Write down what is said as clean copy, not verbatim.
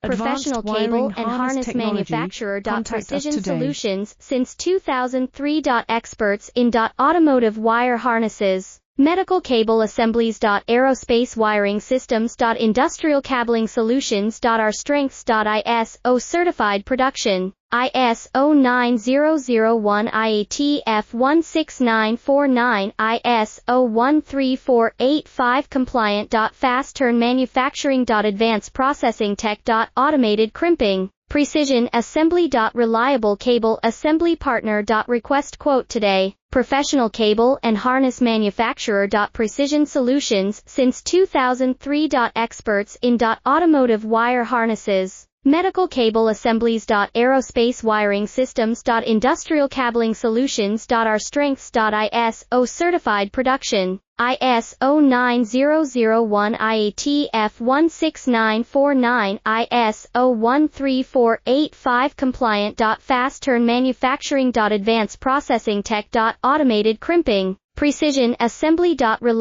Professional cable and harness manufacturer. Precision Solutions since 2003. Experts in automotive wire harnesses, medical cable assemblies. Aerospace wiring systems. Industrial cabling solutions. Our strengths. ISO certified production. ISO 9001 IATF 16949 ISO 13485 compliant. Fast turn manufacturing. Advanced processing tech. Automated crimping. Precision assembly. Reliable cable assembly partner. Request quote today. Professional cable and harness manufacturer. Precision Solutions since 2003. Experts in automotive wire harnesses, medical cable assemblies. Aerospace wiring systems. Industrial cabling solutions. Our strengths. ISO certified production. ISO 9001 IATF 16949 ISO 13485 compliant. Fast turn manufacturing. Advanced processing tech. Automated crimping. Precision assembly. Reliable